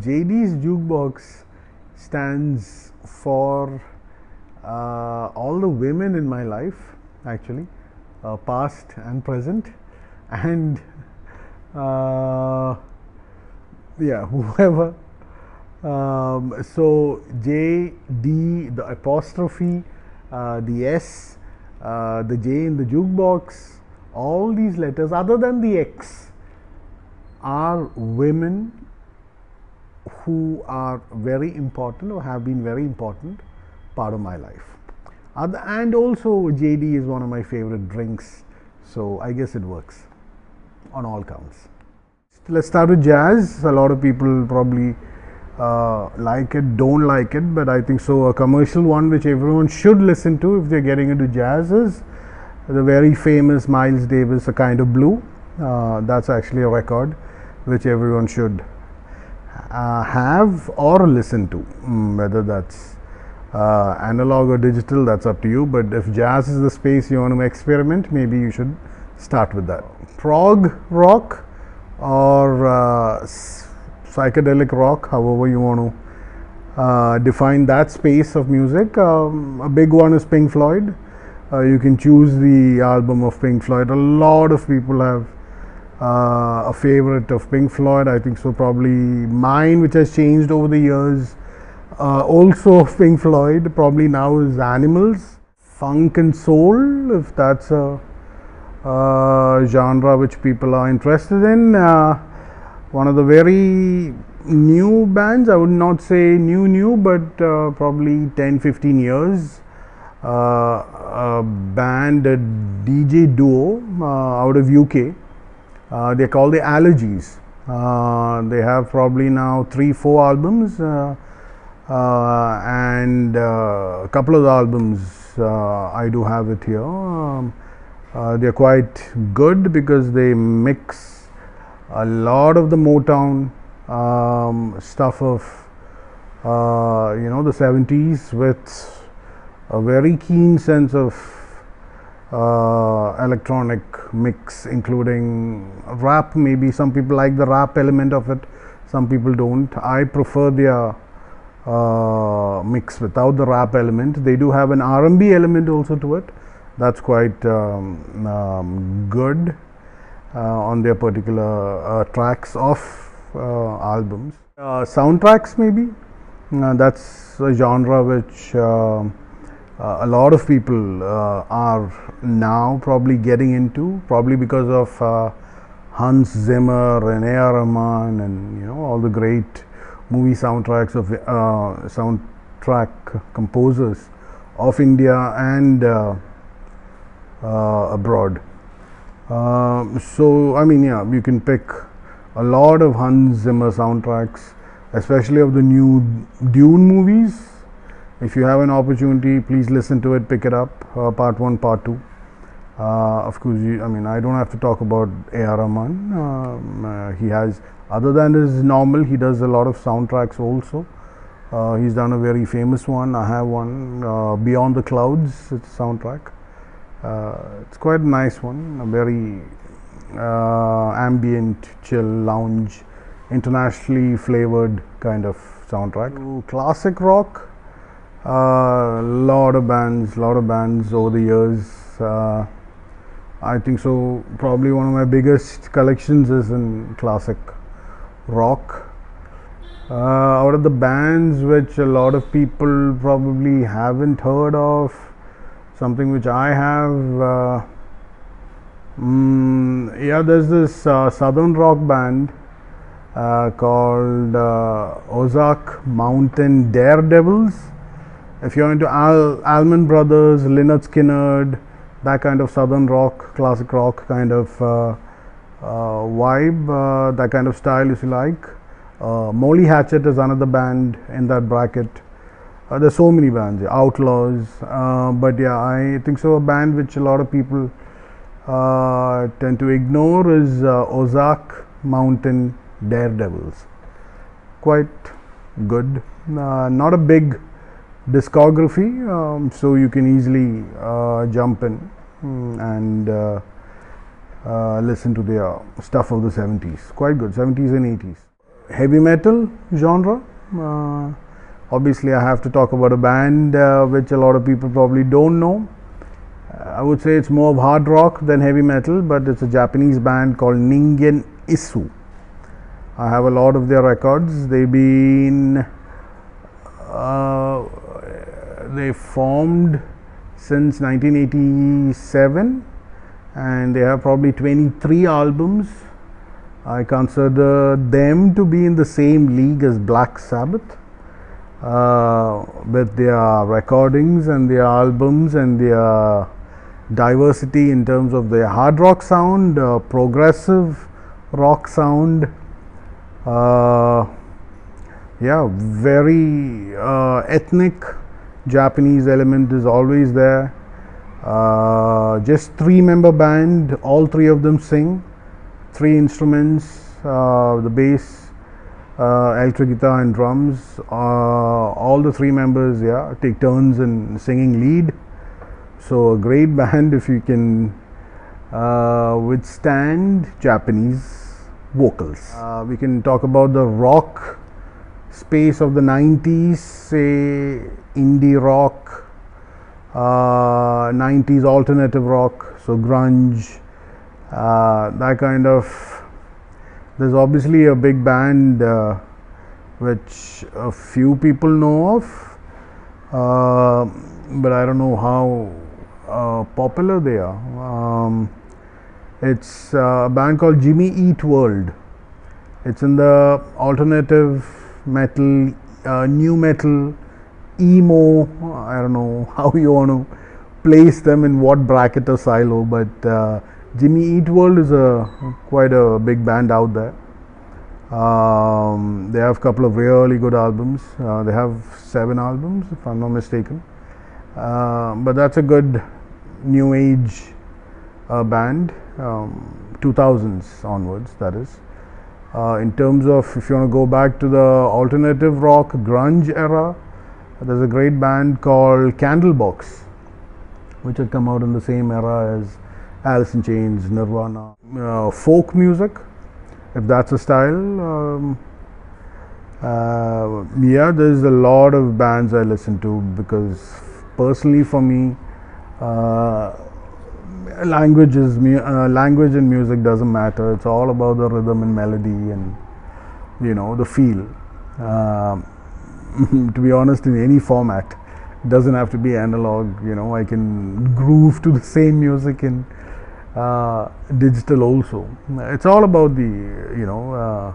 JD's Jukebox stands for all the women in my life, actually, past and present, and yeah, whoever. So JD, the apostrophe, the S, the J in the jukebox, all these letters other than the X are women who are very important or have been very important part of my life. And also JD is one of my favorite drinks, so I guess it works on all counts. Let's start with jazz. A lot of people probably like it, don't like it, but I think so. A commercial one which everyone should listen to if they're getting into jazz is the very famous Miles Davis, A Kind of Blue. That's actually a record which everyone should have or listen to, whether that's analog or digital, that's up to you, but if jazz is the space you want to experiment, maybe you should start with that. Prog rock or psychedelic rock, however you want to define that space of music. A big one is Pink Floyd. You can choose the album of Pink Floyd. A lot of people have a favorite of Pink Floyd. I think so, probably mine, which has changed over the years, also Pink Floyd, probably now is Animals. Funk and soul, if that's a genre which people are interested in. One of the very new bands, I would not say new, but probably 10-15 years, a band, a DJ duo out of UK. They're called the Allergies. They have probably now 3-4 albums, and a couple of the albums I do have it here. They're quite good because they mix a lot of the Motown stuff of the 70s with a very keen sense of electronic mix, including rap. Maybe some people like the rap element of it, some people don't. I prefer their mix without the rap element. They do have an R&B element also to it. That's quite good on their particular tracks of albums. Soundtracks, maybe. That's a genre which a lot of people are now probably getting into, probably because of Hans Zimmer and A.R. Rahman and all the great movie soundtracks of soundtrack composers of India and abroad. So I mean, yeah, you can pick a lot of Hans Zimmer soundtracks, especially of the new Dune movies. If you have an opportunity, please listen to it, pick it up, part 1, part 2. Of course, I don't have to talk about A.R. Rahman. He has, other than his normal, he does a lot of soundtracks also. He's done a very famous one. I have one, Beyond the Clouds, it's a soundtrack. It's quite a nice one, a very ambient, chill, lounge, internationally flavored kind of soundtrack. So, classic rock. Lot of bands over the years. I think so, probably one of my biggest collections is in classic rock. Out of the bands which a lot of people probably haven't heard of, something which I have, yeah, there's this southern rock band called Ozark Mountain Daredevils. If you're into Allman Brothers, Lynyrd Skynyrd, that kind of southern rock, classic rock kind of vibe, that kind of style if you like. Molly Hatchet is another band in that bracket. There's so many bands, Outlaws, but yeah, I think so. A band which a lot of people tend to ignore is Ozark Mountain Daredevils. Quite good. Not a big discography, so you can easily jump in and listen to their stuff of the 70s. Quite good, 70s and 80s. heavy metal genre. Obviously, I have to talk about a band which a lot of people probably don't know. I would say it's more of hard rock than heavy metal, but it's a Japanese band called Ningen Isu. I have a lot of their records. They formed since 1987 and they have probably 23 albums. I consider them to be in the same league as Black Sabbath with their recordings and their albums and their diversity in terms of their hard rock sound, progressive rock sound. Very ethnic Japanese element is always there. Just 3-member band, all 3 of them sing, 3 instruments, the bass, electric guitar and drums. All the 3 members take turns in singing lead. So a great band if you can withstand Japanese vocals. We can talk about the rock space of the 90s, say indie rock, 90s alternative rock, so grunge, that kind of. There's obviously a big band which a few people know of, but I don't know how popular they are. It's a band called Jimmy Eat World. It's in the alternative metal, new metal, emo. I don't know how you want to place them in what bracket or silo, but Jimmy Eat World is quite a big band out there. They have a couple of really good albums. They have 7 albums, if I'm not mistaken. But that's a good new age band, 2000s onwards, that is. In terms of, if you want to go back to the alternative rock grunge era, there's a great band called Candlebox, which had come out in the same era as Alice in Chains, Nirvana. Folk music, if that's a style. There's a lot of bands I listen to because personally for me, language and music doesn't matter. It's all about the rhythm and melody and the feel. To be honest, in any format, it doesn't have to be analog. I can groove to the same music in digital also. It's all about the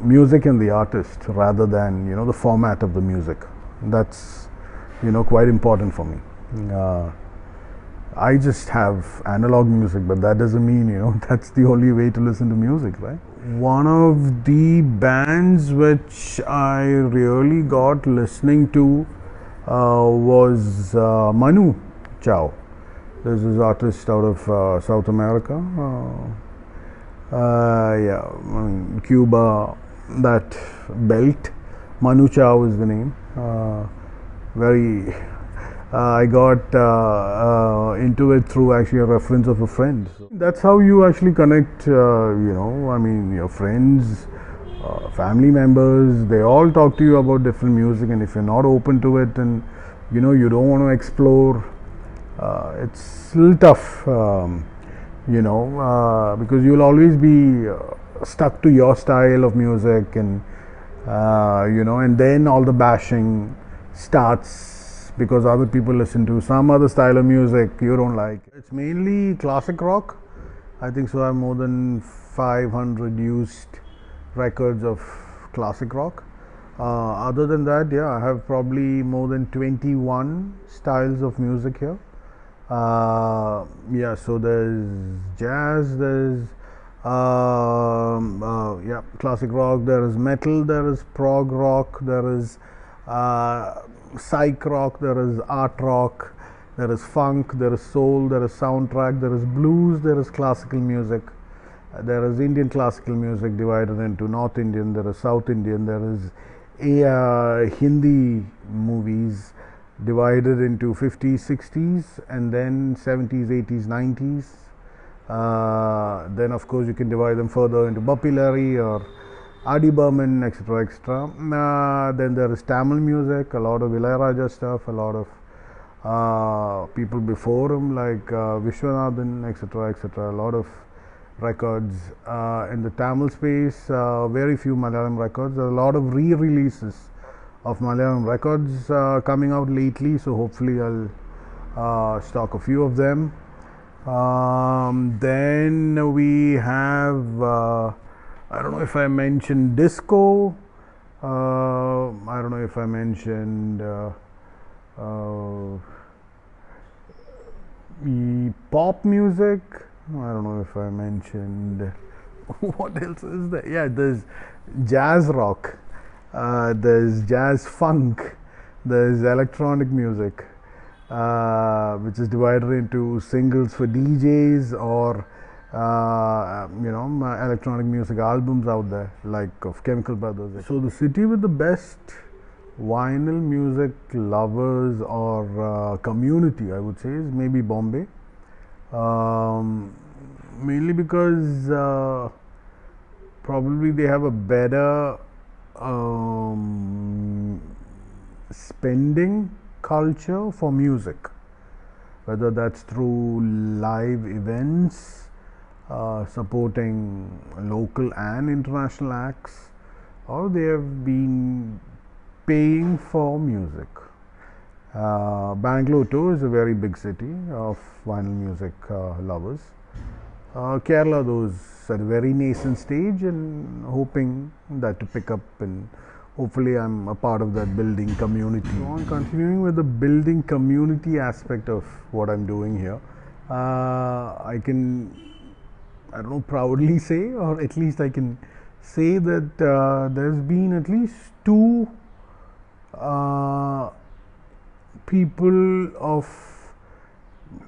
music and the artist rather than the format of the music. That's quite important for me. I just have analog music, but that doesn't mean that's the only way to listen to music, right? One of the bands which I really got listening to was Manu Chao. This is artist out of South America. Cuba, that belt. Manu Chao is the name. I got into it through actually a reference of a friend. So that's how you actually connect, your friends, family members, they all talk to you about different music, and if you're not open to it and you don't want to explore, it's a little tough, because you'll always be stuck to your style of music, and and then all the bashing starts because other people listen to some other style of music you don't like. It's mainly classic rock. I think so I have more than 500 used records of classic rock. Other than that, I have probably more than 21 styles of music here. So there's jazz, there's classic rock, there is metal, there is prog rock, there is psych rock, there is art rock, there is funk, there is soul, there is soundtrack, there is blues, there is classical music, there is Indian classical music divided into North Indian, there is South Indian, there is Hindi movies divided into 50s, 60s, and then 70s, 80s, 90s. Then of course you can divide them further into Bapilari or Adi Burman, etc., etc. Then there is Tamil music, a lot of Ilayaraja stuff, a lot of people before him like Vishwanathan, etc., etc. A lot of records in the Tamil space, very few Malayalam records. There are a lot of re-releases of Malayalam records coming out lately, so hopefully I'll stock a few of them. Then we have, I don't know if I mentioned disco, I don't know if I mentioned pop music, I don't know if I mentioned what else is there. Yeah, there's jazz rock, there's jazz funk, there's electronic music, which is divided into singles for DJs or electronic music albums out there like of Chemical Brothers. So the city with the best vinyl music lovers or community, I would say, is maybe Bombay. Mainly because probably they have a better spending culture for music, whether that's through live events, supporting local and international acts, or they have been paying for music. Bangalore too is a very big city of vinyl music lovers. Kerala though is at a very nascent stage and hoping that to pick up, and hopefully I'm a part of that building community. So on continuing with the building community aspect of what I'm doing here, I can, I don't know, proudly say, or at least I can say that there's been at least two people of,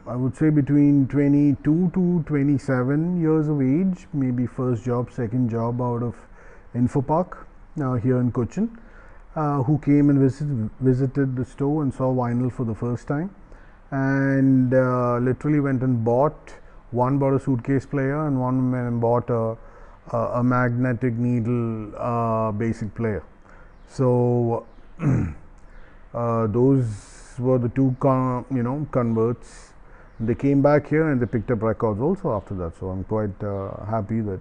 I would say, between 22 to 27 years of age, maybe first job, second job out of Infopark here in Cochin, who came and visited the store and saw vinyl for the first time, and literally went and bought a suitcase player and one went and bought a magnetic needle basic player. So those were the two converts. They came back here and they picked up records also after that. So I'm quite happy that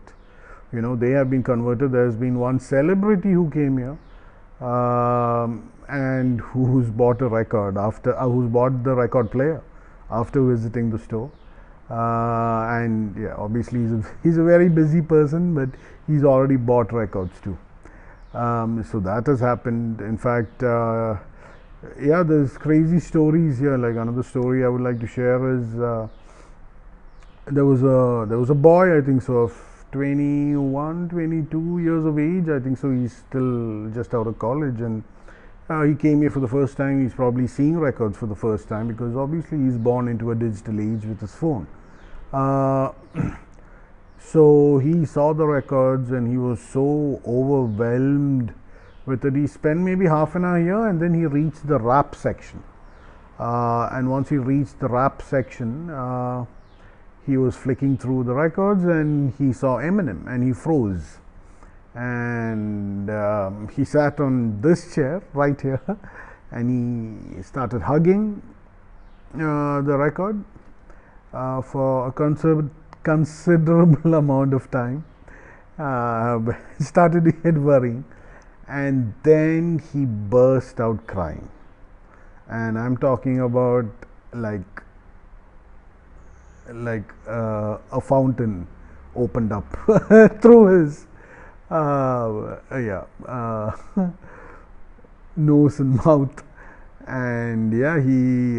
they have been converted. There's been one celebrity who came here and who's bought a record after who's bought the record player after visiting the store. And yeah, obviously he's a very busy person, but he's already bought records too. So that has happened. In fact, yeah, there's crazy stories here. Like another story I would like to share is there was a boy, I think so, of 21, 22 years of age. I think so. He's still just out of college, and he came here for the first time. He's probably seeing records for the first time because obviously he's born into a digital age with his phone. So he saw the records and he was so overwhelmed with it. He spent maybe half an hour here and then he reached the rap section. And once he reached the rap section, he was flicking through the records and he saw Eminem and he froze. And he sat on this chair right here and he started hugging the record for a considerable amount of time. Started to get worrying, and then he burst out crying, and I'm talking about like a fountain opened up through his nose and mouth. And yeah,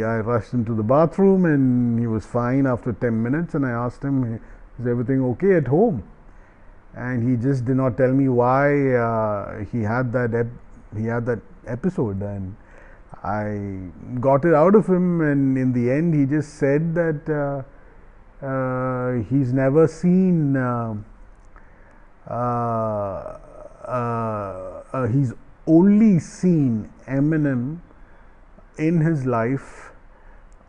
I rushed him to the bathroom and he was fine after 10 minutes, and I asked him, is everything okay at home? And he just did not tell me why he had that episode, and I got it out of him, and in the end he just said that he's never seen he's only seen Eminem in his life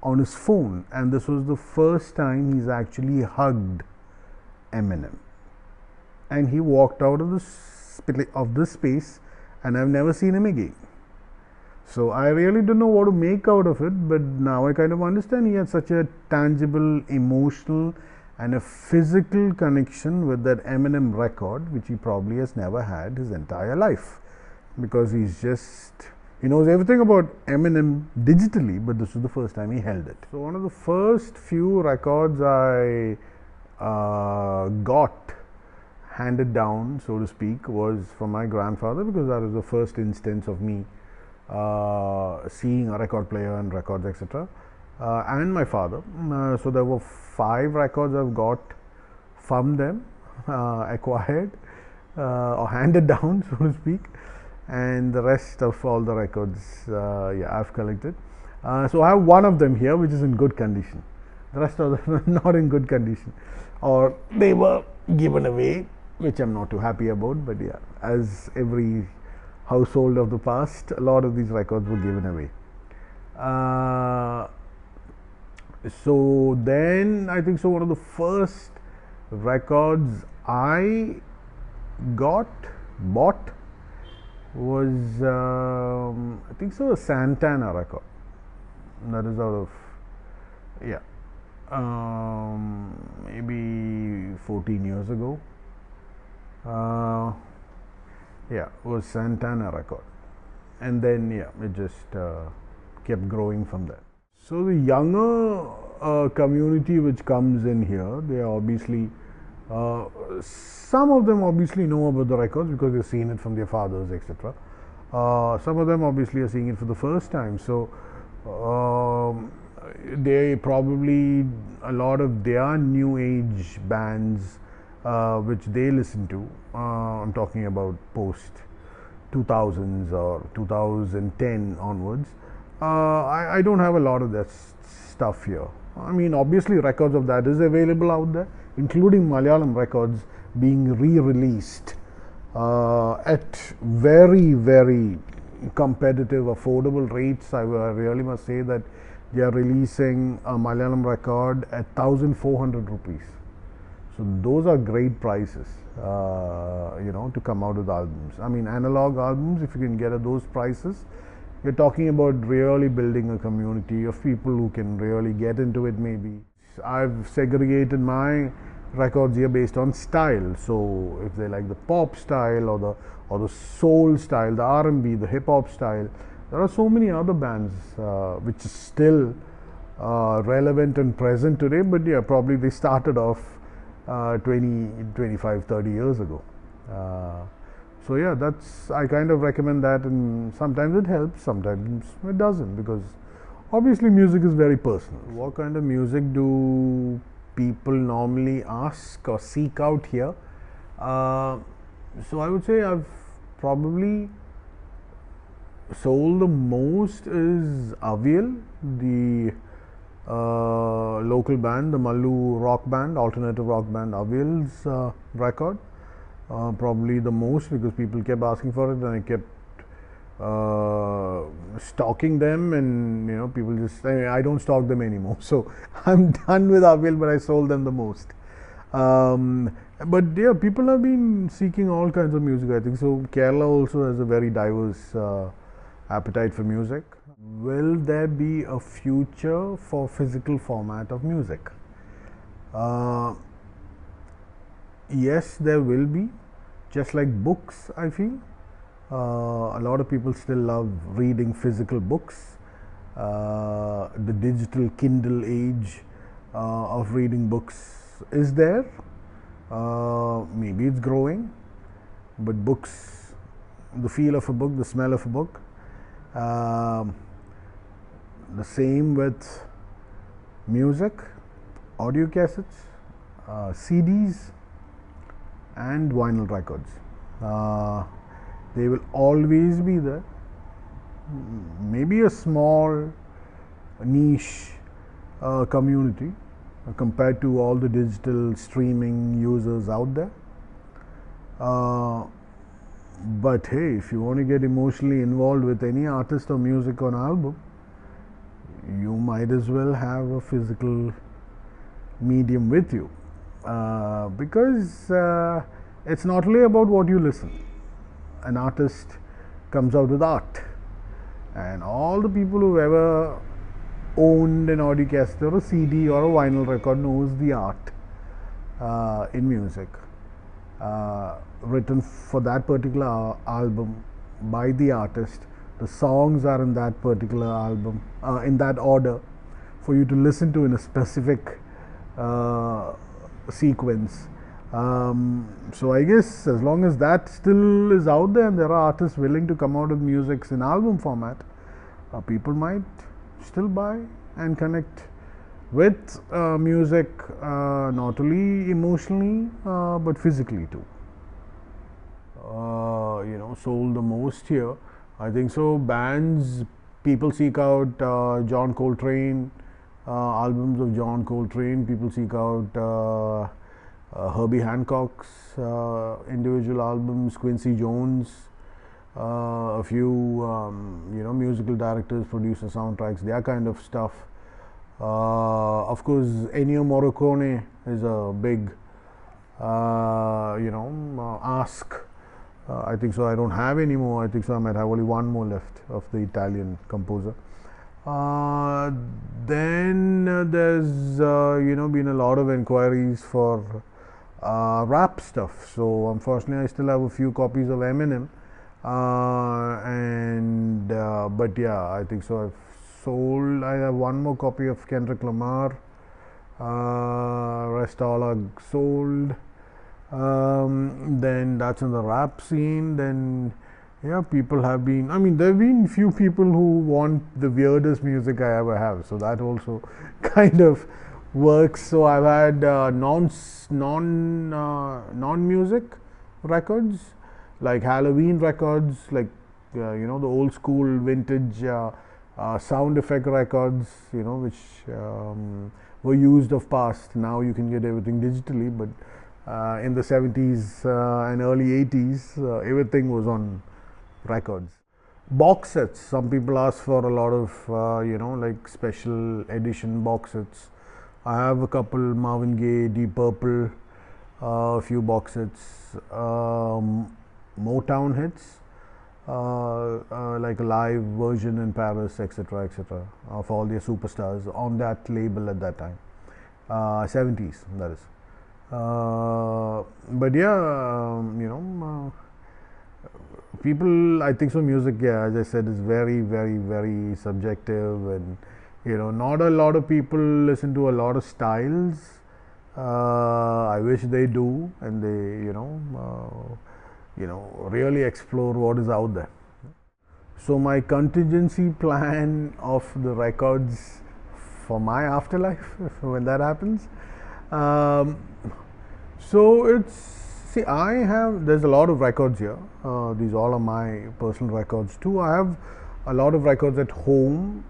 on his phone, and this was the first time he's actually hugged Eminem, and he walked out of this space, and I've never seen him again. So I really don't know what to make out of it, but now I kind of understand he had such a tangible, emotional, and a physical connection with that Eminem record, which he probably has never had his entire life, because he knows everything about Eminem digitally, but this was the first time he held it. So one of the first few records I got handed down, so to speak, was from my grandfather, because that was the first instance of me seeing a record player and records, etc. And my father. So there were 5 records I've got from them, acquired or handed down, so to speak, and the rest of all the records, I've collected. So I have one of them here, which is in good condition. The rest of them are not in good condition, or they were given away, which I'm not too happy about. But yeah, as every household of the past, a lot of these records were given away. So then I think so one of the first records I bought was I think so a Santana record. That is out of maybe 14 years ago. It was Santana record, and then it just kept growing from there. So the younger community which comes in here, they are obviously some of them obviously know about the records because they've seen it from their fathers, etc. Some of them obviously are seeing it for the first time. So they probably, a lot of their new age bands which they listen to, I'm talking about post 2000s or 2010 onwards, I don't have a lot of that stuff here. I mean, obviously records of that is available out there, including Malayalam records being re-released at very, very competitive, affordable rates. I really must say that they are releasing a Malayalam record at 1,400 rupees. So those are great prices, to come out with albums. I mean, analog albums, if you can get at those prices, you're talking about really building a community of people who can really get into it. Maybe I've segregated my records here based on style. So if they like the pop style or the soul style, the R&B, the hip hop style, there are so many other bands which is still relevant and present today. But yeah, probably they started off 20, 25, 30 years ago. So yeah, I kind of recommend that, and sometimes it helps, sometimes it doesn't, because obviously music is very personal. What kind of music do people normally ask or seek out here? So I would say I've probably sold the most is Avial, the local band, the Mallu rock band, alternative rock band, Avial's record. Probably the most, because people kept asking for it, and I kept stocking them, and people just, I don't stock them anymore. So I'm done with Avial, but I sold them the most. But yeah, people have been seeking all kinds of music, I think. So Kerala also has a very diverse appetite for music. Will there be a future for physical format of music? Yes, there will be. Just like books, I feel. A lot of people still love reading physical books. The digital Kindle age of reading books is there. Maybe it's growing, but books, the feel of a book, the smell of a book, the same with music, audio cassettes, CDs, and vinyl records. They will always be there. Maybe a small niche community compared to all the digital streaming users out there. But hey, if you want to get emotionally involved with any artist or music on album, you might as well have a physical medium with you, because it's not only about what you listen. An artist comes out with art, and all the people who've ever owned an audio cassette or a CD or a vinyl record knows the art in music, written for that particular album by the artist. The songs are in that particular album, in that order, for you to listen to in a specific sequence. So I guess as long as that still is out there and there are artists willing to come out with music in album format, people might still buy and connect with music, not only emotionally but physically too. Sold the most here, I think so. Bands, people seek out John Coltrane, albums of John Coltrane. People seek out Herbie Hancock's individual albums, Quincy Jones, a few musical directors, producers, soundtracks, their kind of stuff. Of course, Ennio Morricone is a big ask. I think so. I don't have any more. I think so. I might have only one more left of the Italian composer. Then there's been a lot of inquiries for rap stuff. So unfortunately, I still have a few copies of Eminem, but yeah, I think so. I've sold. I have one more copy of Kendrick Lamar. Rest all are sold. Then that's in the rap scene. Then yeah, people have been, there have been few people who want the weirdest music I ever have, so that also kind of works. So I've had non-music records, like Halloween records, like the old school vintage sound effect records, which were used of past. Now you can get everything digitally, but in the 70s and early 80s, everything was on records. Box sets, some people ask for a lot of like special edition box sets. I have a couple, Marvin Gaye, Deep Purple, a few box sets, Motown hits, like a live version in Paris, etc., of all their superstars on that label at that time, 70s, that is. But yeah, people, I think so, music, yeah, as I said, is very, very, very subjective, and not a lot of people listen to a lot of styles. I wish they do, and they really explore what is out there. So my contingency plan of the records for my afterlife, when that happens, so there's a lot of records here. These all are my personal records too. I have a lot of records at home.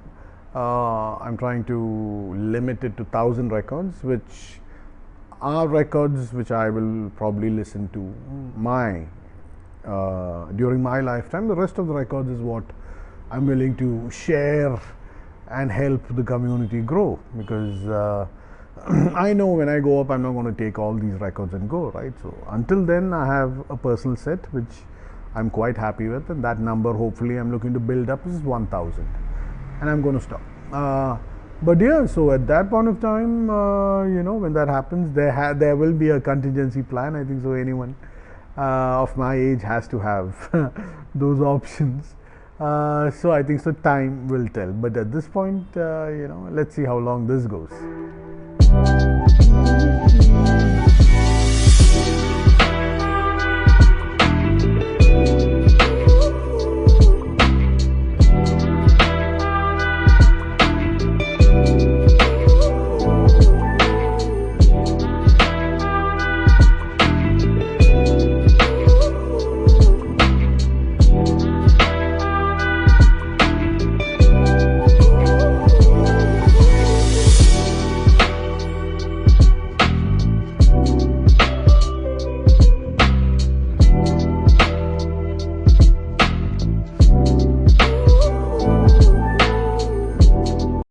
I'm trying to limit it to 1,000 records, which are records which I will probably listen to during my lifetime. The rest of the records is what I'm willing to share and help the community grow, because I know when I go up, I'm not going to take all these records and go, right? So until then, I have a personal set which I'm quite happy with, and that number hopefully I'm looking to build up is 1,000, and I'm going to stop. But yeah, so at that point of time, when that happens, there will be a contingency plan. I think so. Anyone of my age has to have those options. So I think so. Time will tell. But at this point, let's see how long this goes.